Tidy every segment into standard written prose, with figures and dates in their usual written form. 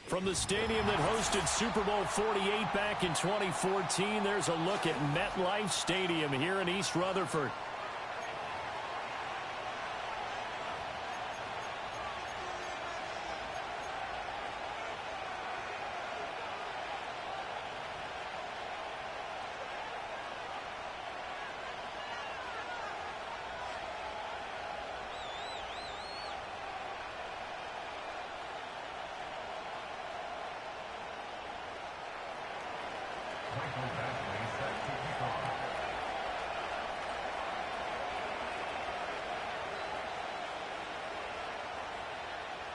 From the stadium that hosted Super Bowl 48 back in 2014, there's a look at MetLife Stadium here in East Rutherford.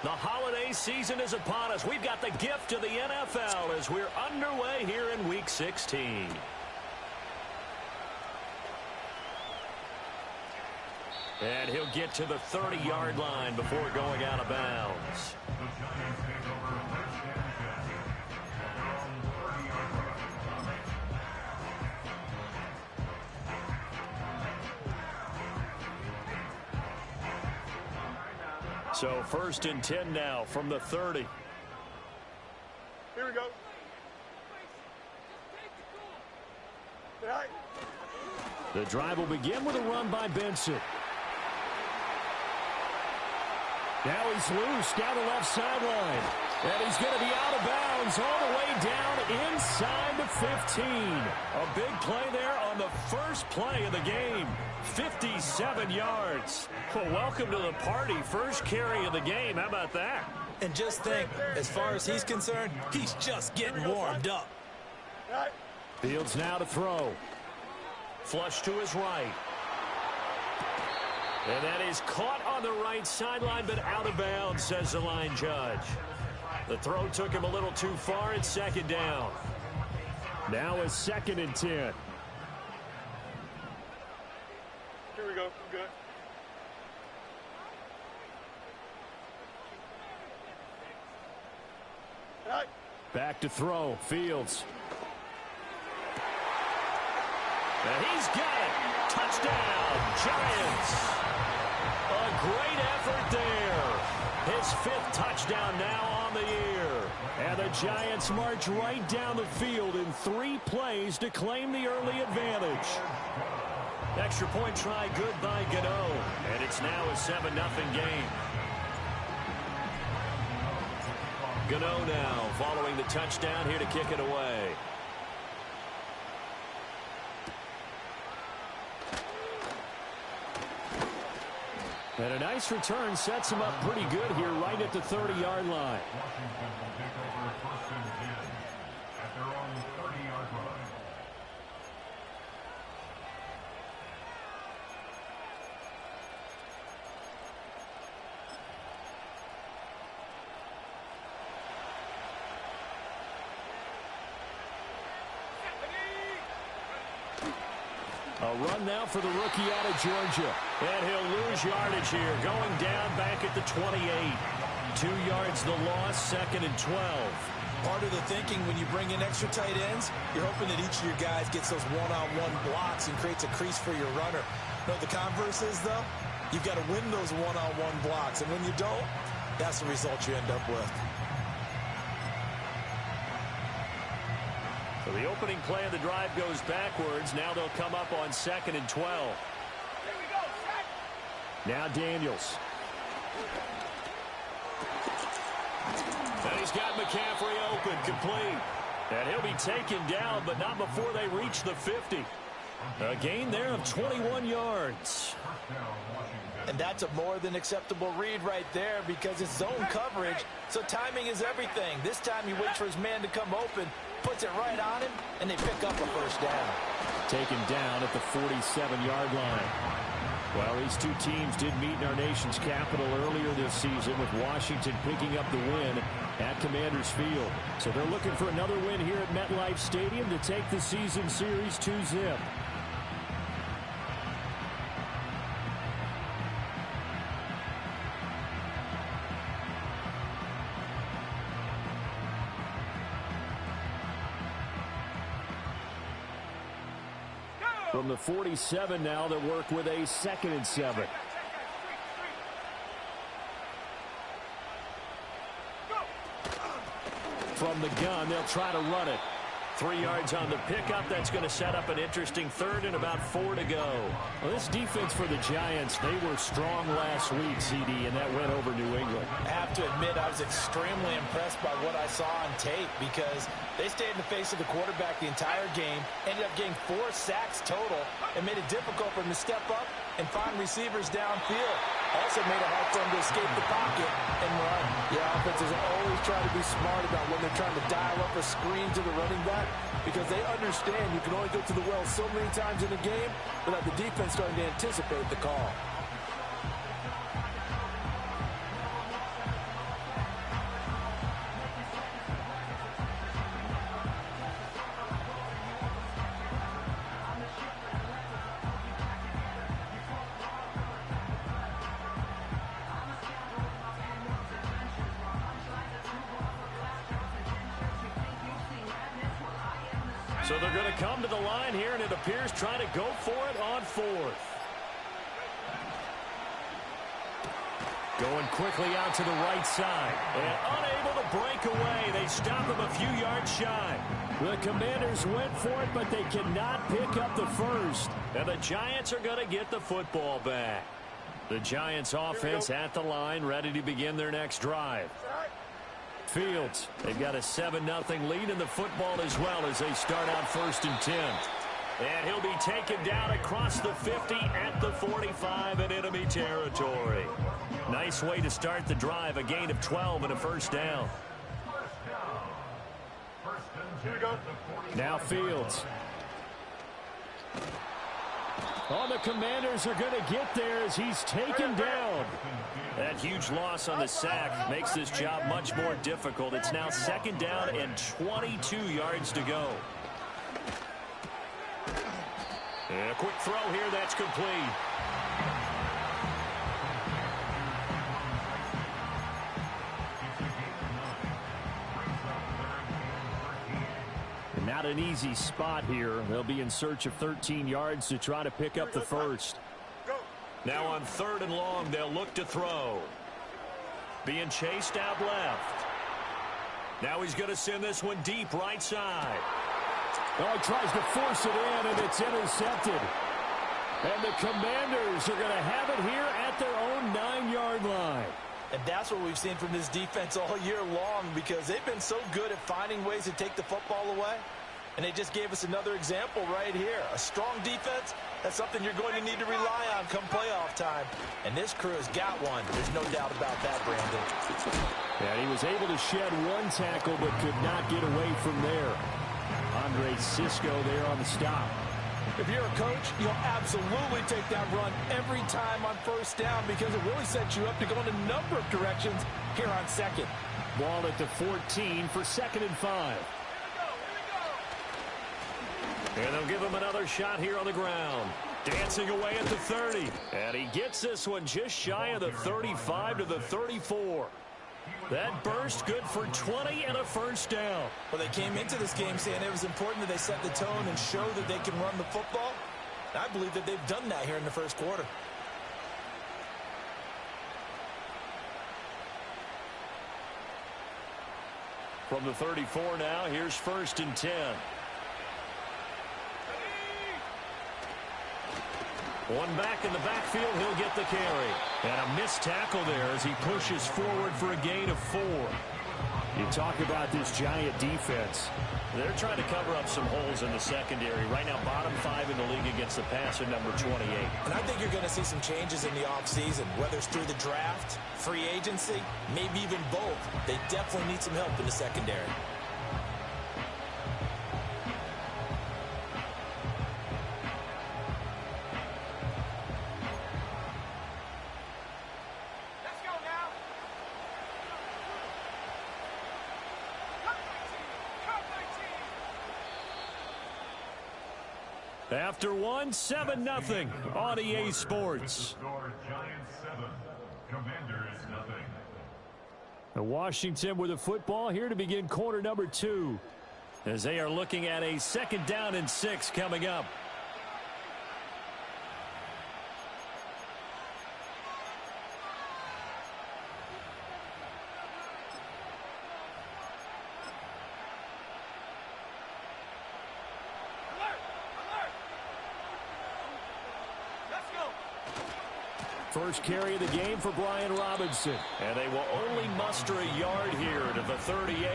The holiday season is upon us. We've got the gift of the NFL as we're underway here in Week 16. And he'll get to the 30-yard line before going out of bounds. So 1st and 10 now from the 30. Here we go. The drive will begin with a run by Benson. Now he's loose down the left sideline. And he's going to be out of bounds all the way down inside the 15. A big play there on the first play of the game. 57 yards. Well, welcome to the party. First carry of the game. How about that? And just think, as far as he's concerned, he's just getting warmed up. Fields now to throw. Flush to his right. And that is caught on the right sideline, but out of bounds, says the line judge. The throw took him a little too far. It's 2nd down. Now a 2nd and 10. Here we go. Good. Back to throw. Fields. And he's got it. Touchdown, Giants. A great effort there. His 5th touchdown now on the year. And the Giants march right down the field in 3 plays to claim the early advantage. Extra point try good by Gano. And it's now a 7-0 game. Gano now following the touchdown here to kick it away. And a nice return sets him up pretty good here right at the 30-yard line. Washington will take over 1st and 10 at their own 30-yard line. A run now for the rookie out of Georgia. And he'll lose yardage here. Going down back at the 28. 2 yards the loss, 2nd and 12. Part of the thinking when you bring in extra tight ends, you're hoping that each of your guys gets those one-on-one blocks and creates a crease for your runner. No, the converse is, though, you've got to win those one-on-one blocks. And when you don't, that's the result you end up with. So the opening play of the drive goes backwards. Now they'll come up on 2nd and 12. Now Daniels. And he's got McCaffrey open, complete. And he'll be taken down, but not before they reach the 50. A gain there of 21 yards. And that's a more than acceptable read right there because it's zone coverage, so timing is everything. This time he waits for his man to come open, puts it right on him, and they pick up a 1st down. Taken down at the 47-yard line. Well, these two teams did meet in our nation's capital earlier this season with Washington picking up the win at Commanders Field. So they're looking for another win here at MetLife Stadium to take the season series 2-0. From the 47 now, they'll work with a 2nd and 7. from the gun. They'll try to run it. 3 yards on the pickup. That's going to set up an interesting third and about 4 to go. Well, this defense for the Giants, they were strong last week, CD, and that went over New England. I have to admit, I was extremely impressed by what I saw on tape because they stayed in the face of the quarterback the entire game, ended up getting 4 sacks total, and made it difficult for them to step up and find receivers downfield. Also made it hard for them to escape the pocket and run. Yeah, offenses always try to be smart about when they're trying to dial up a screen to the running back because they understand you can only go to the well so many times in the game without the defense starting to anticipate the call. So they're going to come to the line here, and it appears trying to go for it on 4th. Going quickly out to the right side. And unable to break away. They stop him a few yards shy. The Commanders went for it, but they cannot pick up the first. And the Giants are going to get the football back. The Giants offense at the line, ready to begin their next drive. Fields, they've got a 7-0 lead in the football as well as they start out 1st and 10. And he'll be taken down across the 50 at the 45 in enemy territory. Nice way to start the drive, a gain of 12 and a first down. Here we go. Now Fields. Oh, the Commanders are going to get there as he's taken down. That huge loss on the sack makes this job much more difficult. It's now 2nd down and 22 yards to go. And a quick throw here, that's complete. And not an easy spot here. They'll be in search of 13 yards to try to pick up the first. Now on 3rd and long, they'll look to throw. Being chased out left. Now he's going to send this one deep right side. Oh, he tries to force it in, and it's intercepted. And the Commanders are going to have it here at their own 9-yard line. And that's what we've seen from this defense all year long because they've been so good at finding ways to take the football away. And they just gave us another example right here. A strong defense, that's something you're going to need to rely on come playoff time. And this crew has got one. There's no doubt about that, Brandon. And he was able to shed 1 tackle but could not get away from there. Andre Cisco there on the stop. If you're a coach, you'll absolutely take that run every time on 1st down because it really sets you up to go in a number of directions here on 2nd. Ball at the 14 for 2nd and 5. And they'll give him another shot here on the ground. Dancing away at the 30. And he gets this one just shy of the 35 to the 34. That burst good for 20 and a first down. Well, they came into this game saying it was important that they set the tone and show that they can run the football. And I believe that they've done that here in the first quarter. From the 34 now, here's 1st and 10. One back in the backfield, he'll get the carry. And a missed tackle there as he pushes forward for a gain of 4. You talk about this Giant defense. They're trying to cover up some holes in the secondary. Right now, bottom 5 in the league against the passer, number 28. And I think you're going to see some changes in the offseason, whether it's through the draft, free agency, maybe even both. They definitely need some help in the secondary. After one, 7-0 on EA Sports. Giants 7, Commanders 0. Washington with the football here to begin quarter number 2. As they are looking at a 2nd down and 6 coming up. first carry of the game for Brian Robinson. And they will only muster a yard here to the 38.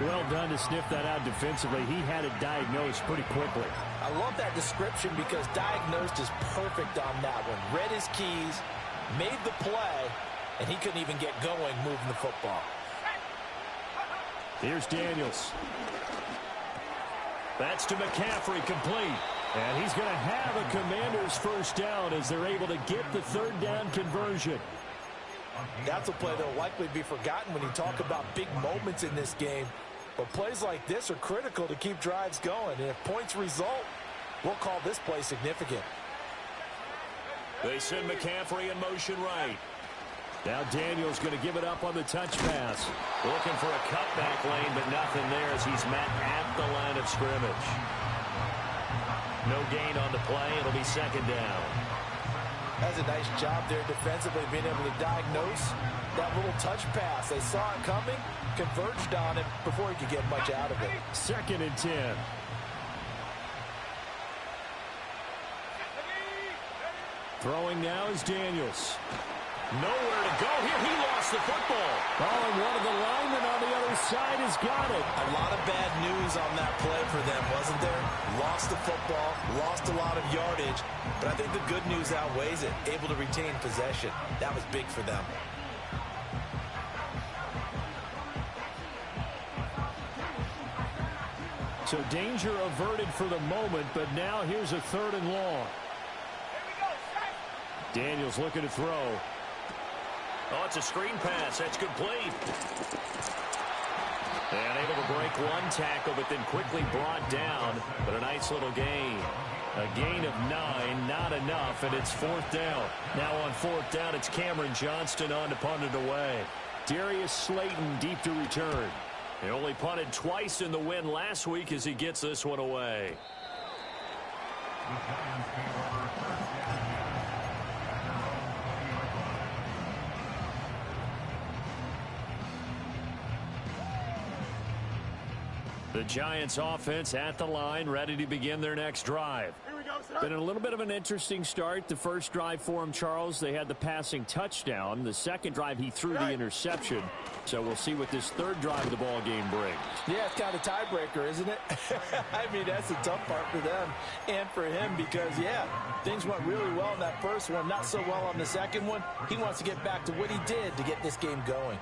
Well done to sniff that out defensively. He had it diagnosed pretty quickly. I love that description because diagnosed is perfect on that one. Read his keys, made the play, and he couldn't even get going moving the football. Here's Daniels. That's to McCaffrey, complete. And he's going to have a Commanders first down as they're able to get the third down conversion. That's a play that will likely be forgotten when you talk about big moments in this game. But plays like this are critical to keep drives going. And if points result, we'll call this play significant. They send McCaffrey in motion right. Now Daniels going to give it up on the touch pass. Looking for a cutback lane, but nothing there as he's met at the line of scrimmage. No gain on the play. It'll be second down. That's a nice job there defensively, being able to diagnose that little touch pass. They saw it coming, converged on it before he could get much out of it. 2nd and 10. Throwing now is Daniels. Nowhere to go here. He lost the football. Oh, and one of the linemen on the other side has got it. A lot of bad news on that play for them, wasn't there? Lost the football, lost a lot of yardage, but I think the good news outweighs it. Able to retain possession. That was big for them. So danger averted for the moment, but now here's a 3rd and long. Daniels looking to throw. Oh, it's a screen pass. That's complete. And able to break one tackle, but then quickly brought down. But a nice little gain. A gain of 9, not enough, and it's 4th down. Now on 4th down, it's Cameron Johnston on to punt it away. Darius Slayton deep to return. He only punted twice in the win last week as he gets this one away. The Giants offense at the line, ready to begin their next drive. Here we go, sir. Been a little bit of an interesting start. The first drive for him, Charles, they had the passing touchdown. The second drive, he threw the interception. So we'll see what this third drive of the ball game brings. Yeah, it's kind of a tiebreaker, isn't it? I mean, that's the tough part for them and for him because, yeah, things went really well in that first one, not so well on the second one. He wants to get back to what he did to get this game going.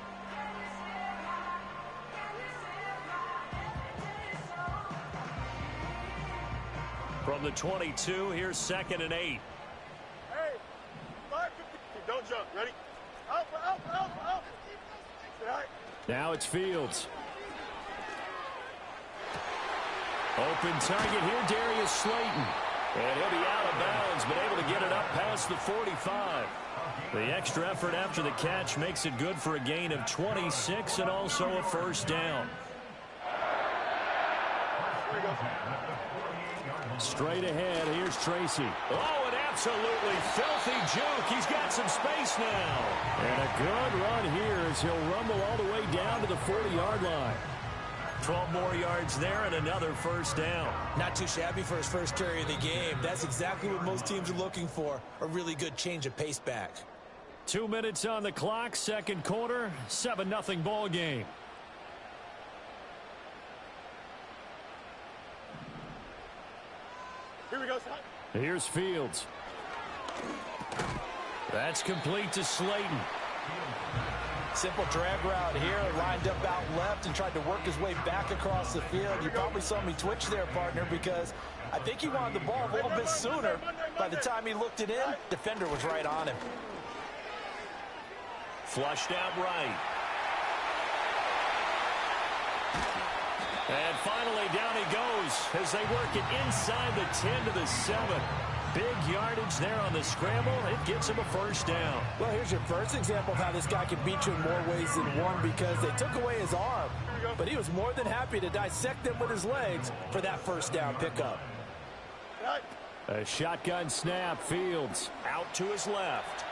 From the 22, here's 2nd and 8. Hey, 5-50. Don't jump. Ready? Out. Right. Now it's Fields. Open target here, Darius Slayton. And he'll be out of bounds, but able to get it up past the 45. The extra effort after the catch makes it good for a gain of 26 and also a first down. Here we go. Straight ahead, here's Tracy. Oh, an absolutely filthy juke. He's got some space now. And a good run here as he'll rumble all the way down to the 40-yard line. 12 more yards there and another first down. Not too shabby for his first carry of the game. That's exactly what most teams are looking for, a really good change of pace back. 2 minutes on the clock, second quarter, 7-0 ball game. Here we go, son. Here's Fields. That's complete to Slayton. Simple drag route here, lined up out left and tried to work his way back across the field. You probably saw me twitch there, partner, because I think he wanted the ball a little bit sooner. By the time he looked it in, defender was right on him. Flushed out right. And finally, down he goes as they work it inside the 10 to the 7. Big yardage there on the scramble. It gets him a first down. Well, here's your first example of how this guy can beat you in more ways than one because they took away his arm. But he was more than happy to dissect them with his legs for that first down pickup. Right. A shotgun snap, Fields Out to his left.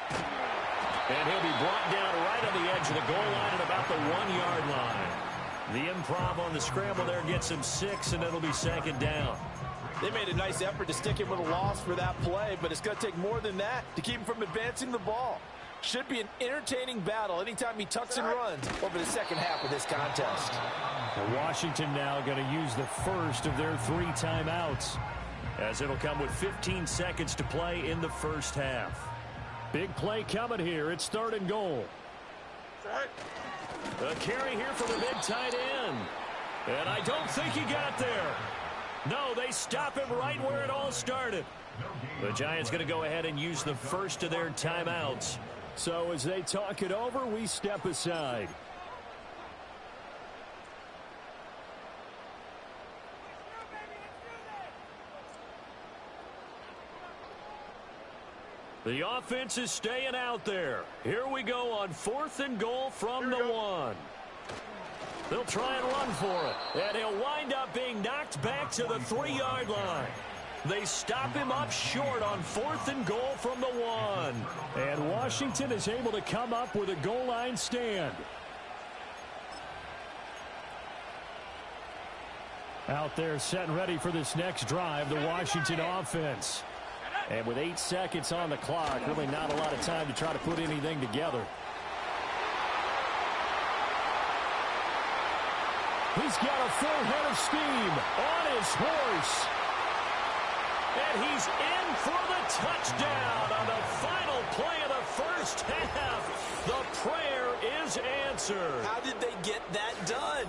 And he'll be brought down right on the edge of the goal line at about the 1-yard line. The improv on the scramble there gets him 6, and it'll be 2nd down. They made a nice effort to stick him with a loss for that play, but it's going to take more than that to keep him from advancing the ball. Should be an entertaining battle anytime he tucks and runs over the second half of this contest. And Washington now going to use the first of their 3 timeouts, as it'll come with 15 seconds to play in the first half. Big play coming here. It's 3rd and goal. A carry here for the big tight end. And I don't think he got there. No, they stop him right where it all started. The Giants going to go ahead and use the first of their timeouts. So as they talk it over, we step aside. The offense is staying out there. Here we go on 4th and goal from the 1. They'll try and run for it. And he'll wind up being knocked back to the 3-yard line. They stop him up short on 4th and goal from the 1. And Washington is able to come up with a goal line stand. Out there set and ready for this next drive, the Washington offense. And with 8 seconds on the clock, really not a lot of time to try to put anything together. He's got a full head of steam on his horse. And he's in for the touchdown on the final play of the first half. The prayer is answered. How did they get that done?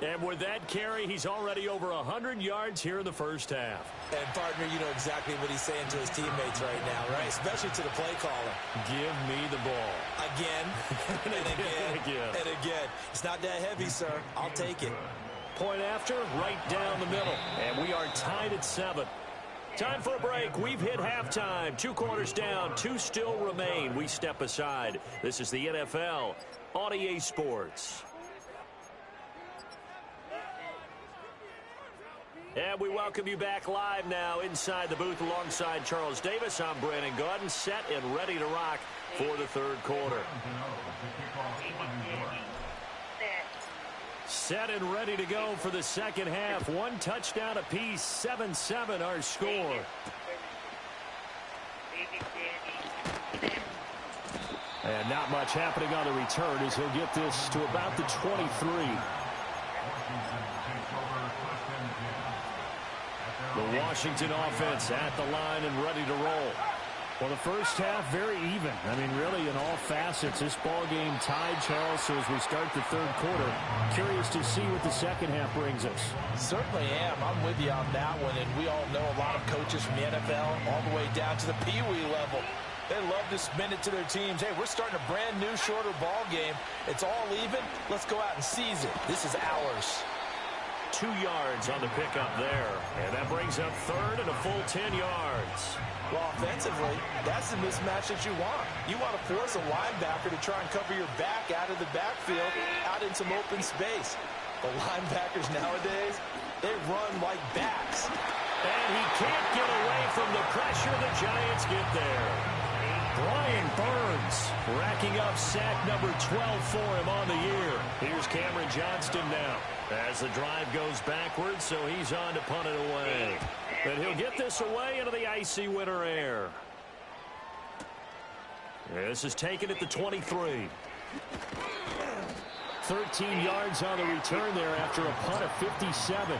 And with that carry, he's already over 100 yards here in the first half. And, partner, you know exactly what he's saying to his teammates right now, right? Especially to the play caller. Give me the ball. Again, and again, and again. It's not that heavy, sir. I'll take it. Point after, right down the middle. And we are tied at 7. Time for a break. We've hit halftime. 2 quarters down. 2 still remain. We step aside. This is the NFL on EA Sports. And we welcome you back live now inside the booth alongside Charles Davis. I'm Brandon Gaudin, set and ready to rock for the 3rd quarter. Set and ready to go for the second half. 1 touchdown apiece, 7-7 our score. And not much happening on the return as he'll get this to about the 23. The Washington offense at the line and ready to roll. Well, the first half, very even. I mean, really, in all facets, this ball game tied, Charles. So as we start the 3rd quarter, curious to see what the second half brings us. Certainly am. I'm with you on that one. And we all know a lot of coaches from the NFL all the way down to the Pee-wee level. They love to spin it to their teams. Hey, we're starting a brand new, shorter ball game. It's all even. Let's go out and seize it. This is ours. 2 yards on the pickup there. And that brings up 3rd and a full 10 yards. Well, offensively, that's the mismatch that you want. You want to force a linebacker to try and cover your back out of the backfield, out in some open space. The linebackers nowadays, they run like backs. And he can't get away from the pressure. The Giants get there. Brian Burns racking up sack number 12 for him on the year. Here's Cameron Johnston now as the drive goes backwards, so he's on to punt it away. And he'll get this away into the icy winter air. This is taken at the 23. 13 yards on the return there after a punt of 57.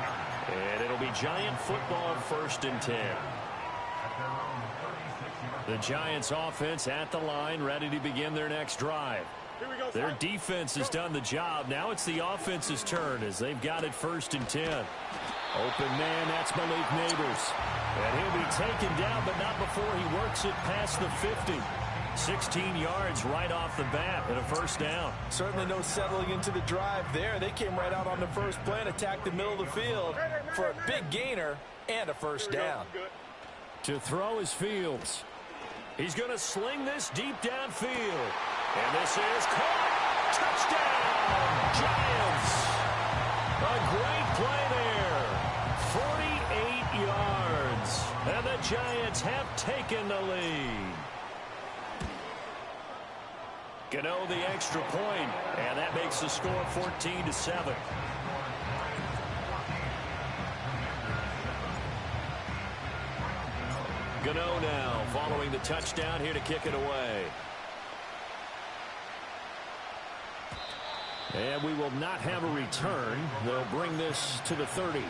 And it'll be Giant football, 1st and 10. The Giants offense at the line, ready to begin their next drive. Their defense has done the job. Now it's the offense's turn as they've got it 1st and 10. Open man, that's Malik Neighbors. And he'll be taken down, but not before he works it past the 50. 16 yards right off the bat and a 1st down. Certainly no settling into the drive there. They came right out on the first play and attacked the middle of the field for a big gainer and a 1st down. To throw is Fields. He's going to sling this deep downfield. And this is caught. Touchdown, Giants. A great play there. 48 yards. And the Giants have taken the lead. Gano the extra point, and that makes the score 14-7. Gano now following the touchdown here to kick it away. And we will not have a return. They'll bring this to the 30.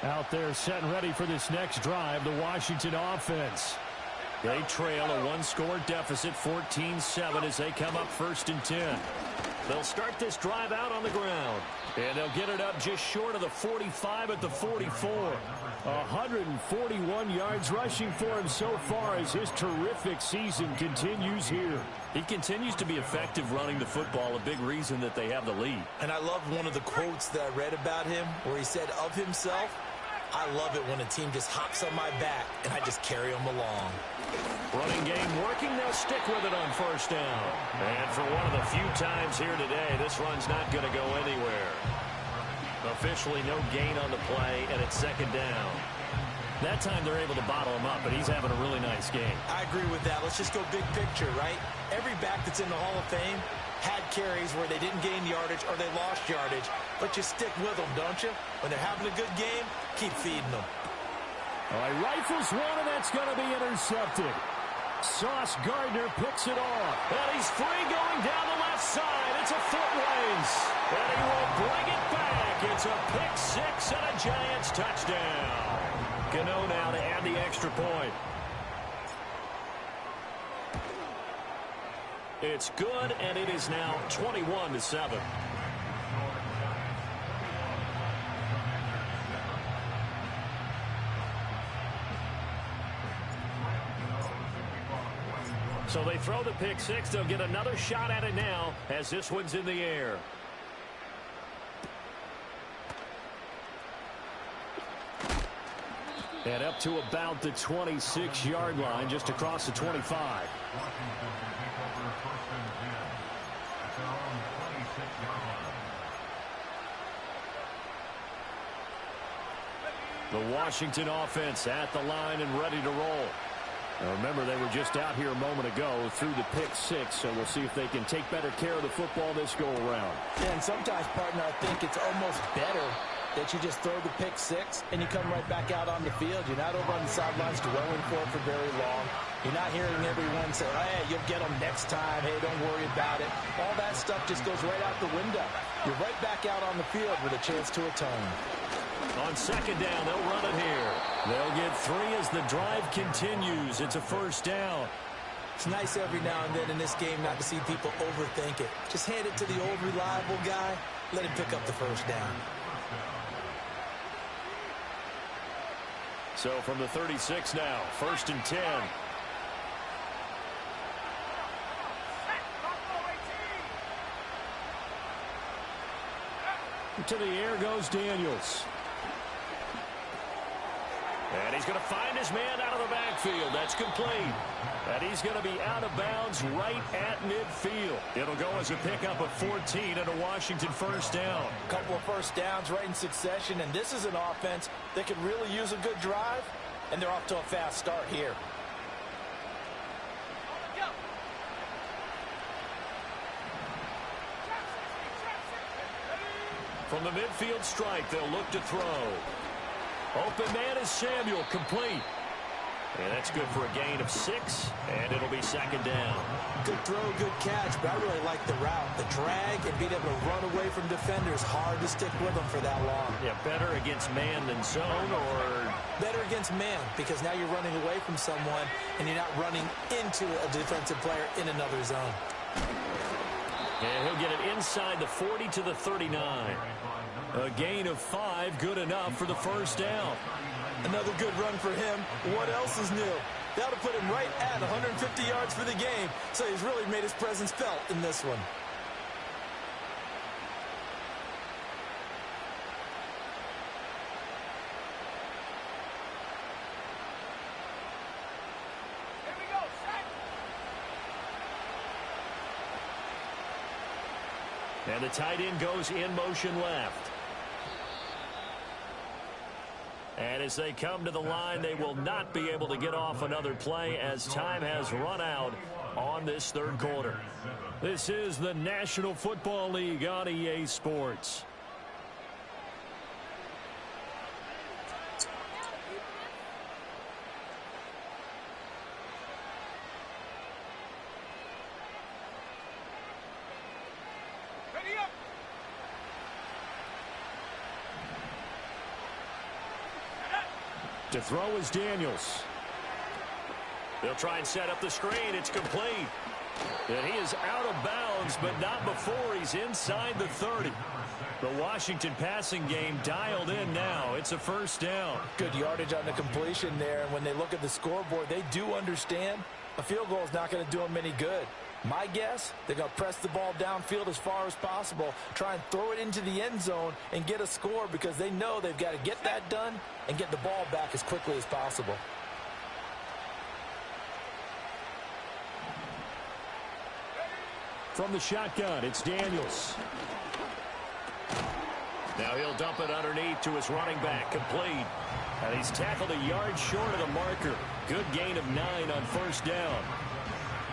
Out there set and ready for this next drive, the Washington offense. They trail a one-score deficit, 14-7, as they come up 1st and 10. They'll start this drive out on the ground, and they'll get it up just short of the 45 at the 44. 141 yards rushing for him so far as his terrific season continues here. He continues to be effective running the football, a big reason that they have the lead. And I love one of the quotes that I read about him where he said of himself, "I love it when a team just hops on my back and I just carry them along." Running game working. They'll stick with it on 1st down. And for one of the few times here today, this run's not going to go anywhere. Officially no gain on the play, and it's 2nd down. That time they're able to bottle him up, but he's having a really nice game. I agree with that. Let's just go big picture, right? Every back that's in the Hall of Fame had carries where they didn't gain yardage or they lost yardage, but you stick with them, don't you? When they're having a good game, keep feeding them. All right, rifles one, and that's going to be intercepted. Sauce Gardner picks it off, and he's free going down the left side. It's a foot race, and he will bring it back. It's a pick six and a Giants touchdown. Gano now to add the extra point. It's good, and it is now 21-7. So they throw the pick six. They'll get another shot at it now as this one's in the air. And up to about the 26-yard line, just across the 25. The Washington offense at the line and ready to roll. Now remember, they were just out here a moment ago through the pick six, so we'll see if they can take better care of the football this go-around. Yeah, and sometimes, partner, I think it's almost better that you just throw the pick six and you come right back out on the field. You're not over on the sidelines dwelling for it for very long. You're not hearing everyone say, hey, you'll get them next time. Hey, don't worry about it. All that stuff just goes right out the window. You're right back out on the field with a chance to atone. On 2nd down, they'll run it here. They'll get 3 as the drive continues. It's a 1st down. It's nice every now and then in this game not to see people overthink it. Just hand it to the old reliable guy. Let him pick up the 1st down. So from the 36 now, 1st and 10. To the air goes Daniels. And he's going to find his man out of the backfield. That's complete. And he's going to be out of bounds right at midfield. It'll go as a pickup of 14 and a Washington 1st down. A couple of 1st downs right in succession, and this is an offense that could really use a good drive, and they're off to a fast start here. From the midfield strike, they'll look to throw. Open man is Samuel, complete. And that's good for a gain of 6, and it'll be 2nd down. Good throw, good catch, but I really like the route. The drag and being able to run away from defenders, hard to stick with them for that long. Yeah, better against man than zone, or? Better against man, because now you're running away from someone, and you're not running into a defensive player in another zone. And he'll get it inside the 40 to the 39. A gain of 5, good enough for the 1st down. Another good run for him. What else is new? That'll put him right at 150 yards for the game, so he's really made his presence felt in this one. And the tight end goes in motion left. And as they come to the line, they will not be able to get off another play as time has run out on this third quarter. This is the National Football League on EA Sports. To throw is Daniels. They'll try and set up the screen. It's complete. And he is out of bounds, but not before he's inside the 30. The Washington passing game dialed in now. It's a first down. Good yardage on the completion there. And when they look at the scoreboard, they do understand a field goal is not going to do them any good. My guess, they're going to press the ball downfield as far as possible, try and throw it into the end zone and get a score because they know they've got to get that done and get the ball back as quickly as possible. From the shotgun, it's Daniels. Now he'll dump it underneath to his running back, complete. And he's tackled a yard short of the marker. Good gain of 9 on first down.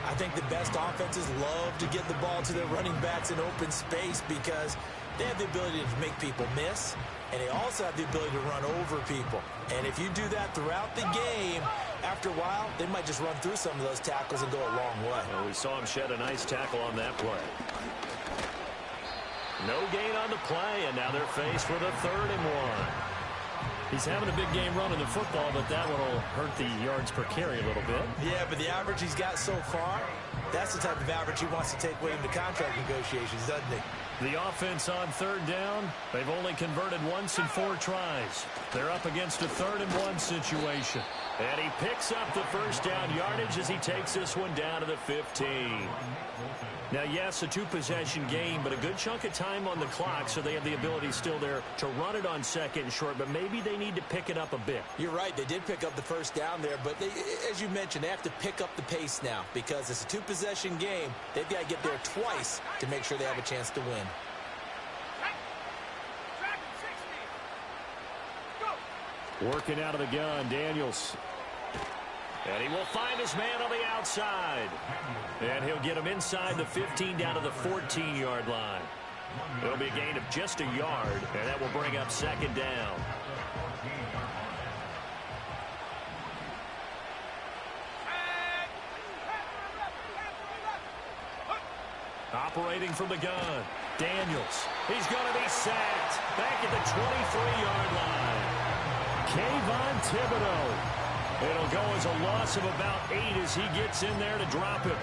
I think the best offenses love to get the ball to their running backs in open space because they have the ability to make people miss, and they also have the ability to run over people. And if you do that throughout the game, after a while, they might just run through some of those tackles and go a long way. Well, we saw him shed a nice tackle on that play. No gain on the play, and now they're faced with a 3rd and 1. He's having a big game running the football, but that one will hurt the yards per carry a little bit. Yeah, but the average he's got so far, that's the type of average he wants to take with him to contract negotiations, doesn't he? The offense on 3rd down, they've only converted once in 4 tries. They're up against a 3rd and 1 situation. And he picks up the first down yardage as he takes this one down to the 15. Now, yes, a 2-possession game, but a good chunk of time on the clock, so they have the ability still there to run it on 2nd and short, but maybe they need to pick it up a bit. You're right. They did pick up the first down there, but they, as you mentioned, they have to pick up the pace now because it's a 2-possession game. They've got to get there twice to make sure they have a chance to win. Working out of the gun, Daniels. And he will find his man on the outside. And he'll get him inside the 15 down to the 14-yard line. It'll be a gain of just a yard, and that will bring up 2nd down. Operating from the gun, Daniels. He's going to be sacked back at the 23-yard line. Kayvon Thibodeaux. It'll go as a loss of about 8 as he gets in there to drop it.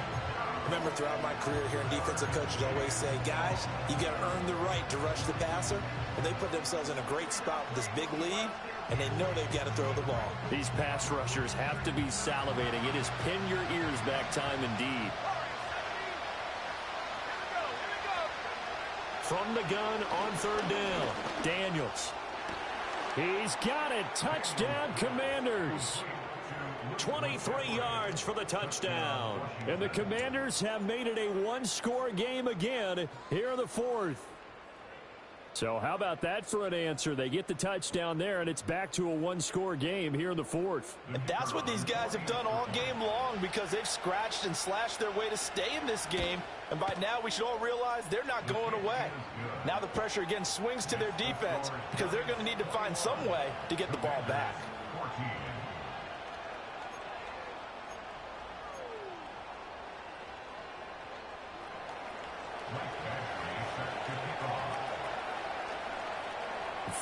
Remember, throughout my career here in defensive coaches always say, guys, you got to earn the right to rush the passer. And they put themselves in a great spot with this big lead, and they know they've got to throw the ball. These pass rushers have to be salivating. It is pin your ears back time indeed. From the gun on 3rd down, Daniels. He's got it. Touchdown, Commanders. 23 yards for the touchdown. And the Commanders have made it a 1-score game again here in the 4th. So how about that for an answer? They get the touchdown there, and it's back to a 1-score game here in the 4th. And that's what these guys have done all game long because they've scratched and slashed their way to stay in this game. And by now, we should all realize they're not going away. Now the pressure again swings to their defense because they're going to need to find some way to get the ball back.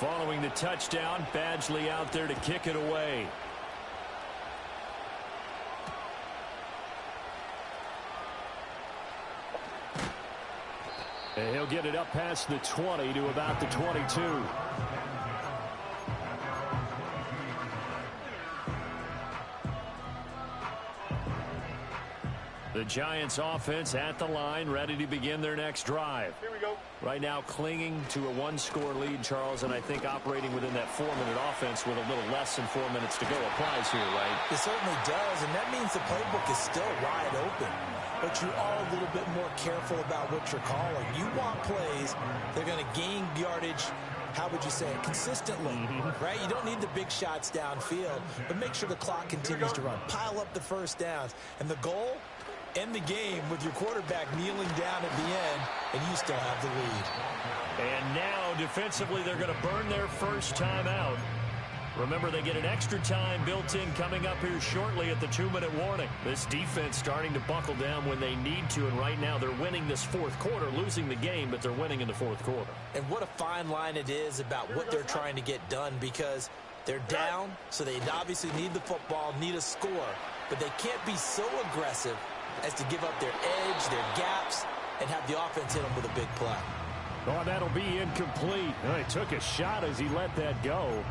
Following the touchdown, Badgley out there to kick it away. And he'll get it up past the 20 to about the 22. The Giants offense at the line, ready to begin their next drive. Here we go. Right now clinging to a one-score lead, Charles, and I think operating within that 4-minute offense with a little less than 4 minutes to go applies here, right? It certainly does, and that means the playbook is still wide open. But you are a little bit more careful about what you're calling. You want plays that are going to gain yardage, how would you say it, consistently, right? You don't need the big shots downfield, but make sure the clock continues to run. Pile up the first downs. And the goal, end the game with your quarterback kneeling down at the end, and you still have the lead. And now, defensively, they're going to burn their first time out. Remember, they get an extra time built in coming up here shortly at the 2-minute warning. This defense starting to buckle down when they need to, and right now they're winning this fourth quarter, losing the game, but they're winning in the fourth quarter. And what a fine line it is about what they're trying to get done, because they're down, so they obviously need the football, need a score, but they can't be so aggressive as to give up their edge, their gaps, and have the offense hit them with a big play. Oh, that'll be incomplete. He took a shot as he let that go.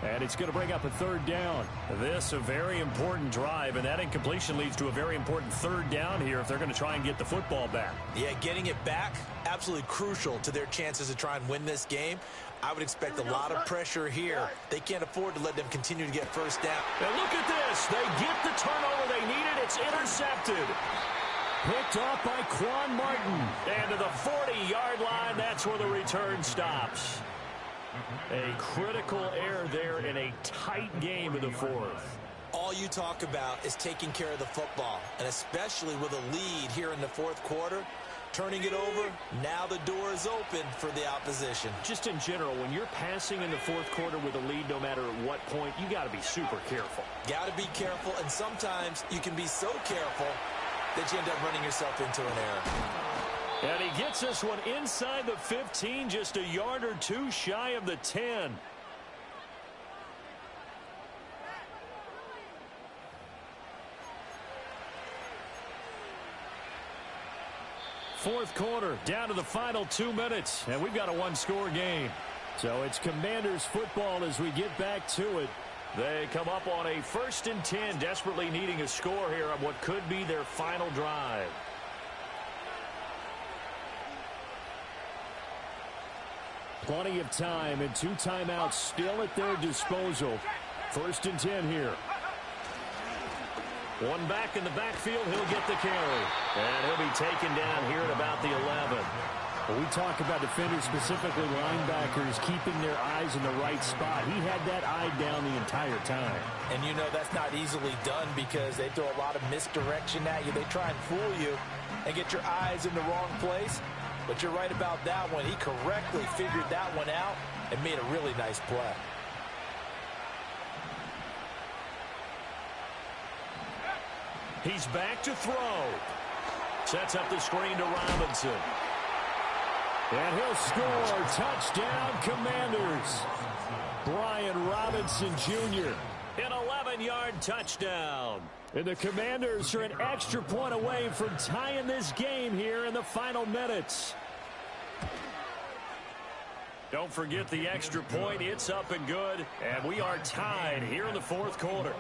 And it's going to bring up a third down. This a very important drive, and that incompletion leads to a very important third down here if they're going to try and get the football back. Yeah, getting it back, absolutely crucial to their chances to try and win this game. I would expect a lot of pressure here. They can't afford to let them continue to get first down. And look at this. They get the turnover they needed. It's intercepted. Picked off by Quan Martin. And to the 40-yard line, that's where the return stops. A critical error there in a tight game in the fourth. All you talk about is taking care of the football, and especially with a lead here in the fourth quarter, turning it over, now the door is open for the opposition. Just in general, when you're passing in the fourth quarter with a lead, no matter at what point, you got to be super careful. Got to be careful, and sometimes you can be so careful that you end up running yourself into an error. And he gets this one inside the 15, just a yard or two shy of the 10. Fourth quarter, down to the final 2 minutes, and we've got a one-score game. So it's Commanders football as we get back to it. They come up on a 1st and 10, desperately needing a score here on what could be their final drive. Plenty of time and 2 timeouts still at their disposal. 1st and 10 here. One back in the backfield, he'll get the carry. And he'll be taken down here at about the 11. When we talk about defenders, specifically linebackers, keeping their eyes in the right spot, he had that eye down the entire time. And you know that's not easily done because they throw a lot of misdirection at you. They try and fool you and get your eyes in the wrong place. But you're right about that one. He correctly figured that one out and made a really nice play. He's back to throw. Sets up the screen to Robinson. And he'll score. Touchdown, Commanders. Brian Robinson Jr. An 11-yard touchdown. And the Commanders are an extra point away from tying this game here in the final minutes. Don't forget the extra point. It's up and good. And we are tied here in the fourth quarter.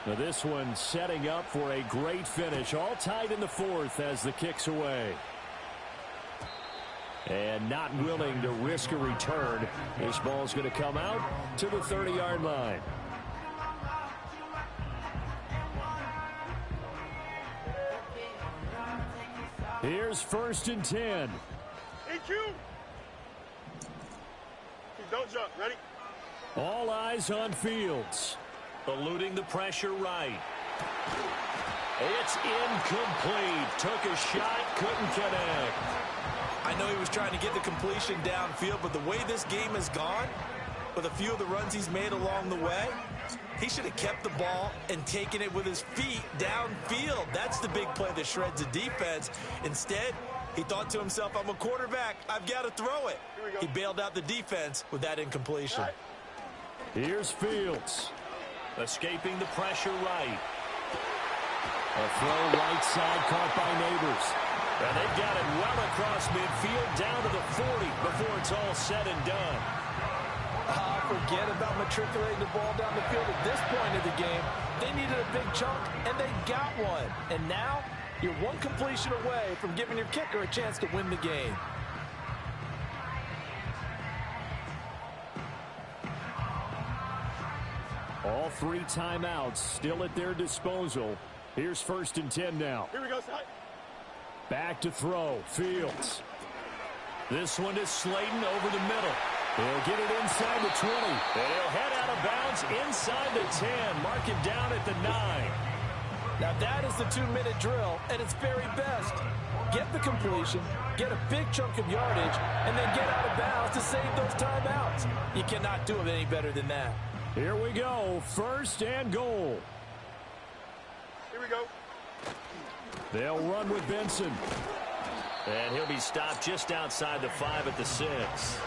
Now this one setting up for a great finish. All tied in the fourth as the kick's away. And not willing to risk a return. This ball's going to come out to the 30-yard line. Here's 1st and 10. EQ. Don't jump. Ready? All eyes on Fields. Eluding the pressure right. It's incomplete. Took a shot, couldn't connect. I know he was trying to get the completion downfield, but the way this game has gone, with a few of the runs he's made along the way, he should have kept the ball and taken it with his feet downfield. That's the big play that shreds the defense. Instead, he thought to himself, I'm a quarterback. I've got to throw it. He bailed out the defense with that incompletion. Here's Fields. Escaping the pressure right. A throw right side caught by Neighbors. And they've got it well across midfield, down to the 40 before it's all said and done. Forget about matriculating the ball down the field at this point of the game. They needed a big chunk, and they got one. And now, you're one completion away from giving your kicker a chance to win the game. All 3 timeouts still at their disposal. Here's 1st and 10 now. Here we go, Sly. Back to throw. Fields. This one is Slayton over the middle. He'll get it inside the 20. And he'll head out of bounds inside the 10. Mark him down at the 9. Now that is the 2-minute drill at its very best. Get the completion, get a big chunk of yardage, and then get out of bounds to save those timeouts. You cannot do it any better than that. Here we go. 1st and goal. Here we go. They'll run with Benson. And he'll be stopped just outside the 5 at the 6.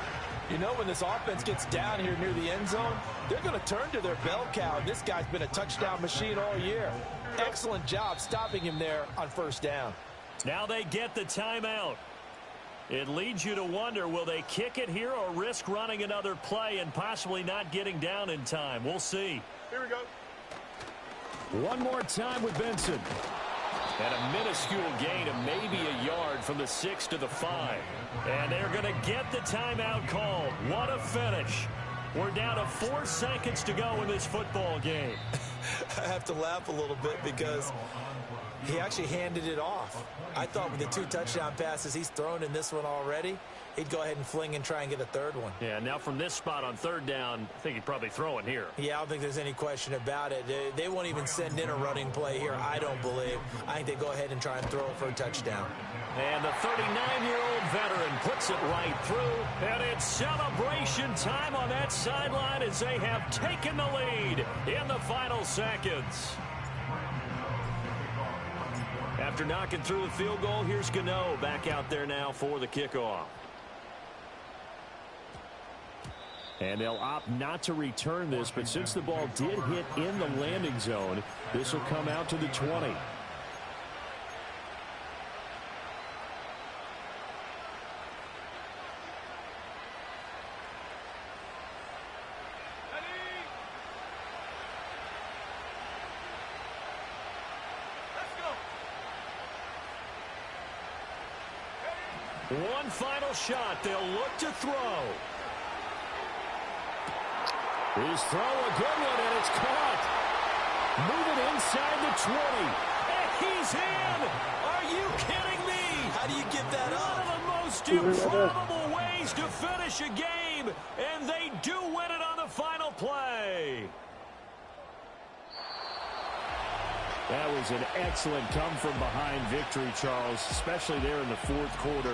You know, when this offense gets down here near the end zone, they're going to turn to their bell cow. This guy's been a touchdown machine all year. Excellent job stopping him there on 1st down. Now they get the timeout. It leads you to wonder, will they kick it here or risk running another play and possibly not getting down in time? We'll see. Here we go. One more time with Benson. And a minuscule gain of maybe a yard from the 6 to the 5. And they're going to get the timeout called. What a finish. We're down to 4 seconds to go in this football game. I have to laugh a little bit because he actually handed it off. I thought with the 2 touchdown passes he's thrown in this one already, he'd go ahead and fling and try and get a 3rd one. Yeah, now from this spot on 3rd down, I think he'd probably throw it here. Yeah, I don't think there's any question about it. They won't even send in a running play here, I don't believe. I think they go ahead and try and throw it for a touchdown. And the 39-year-old veteran puts it right through. And it's celebration time on that sideline as they have taken the lead in the final seconds. After knocking through the field goal, here's Gano back out there now for the kickoff. And they'll opt not to return this, but since the ball did hit in the landing zone, this will come out to the 20. One final shot. They'll look to throw. His throw, a good one, and it's caught. Moving inside the 20. And he's in. Are you kidding me? How do you get that up? One of the most improbable ways to finish a game, and they do win it on the final play. That was an excellent come-from-behind victory, Charles, especially there in the 4th quarter.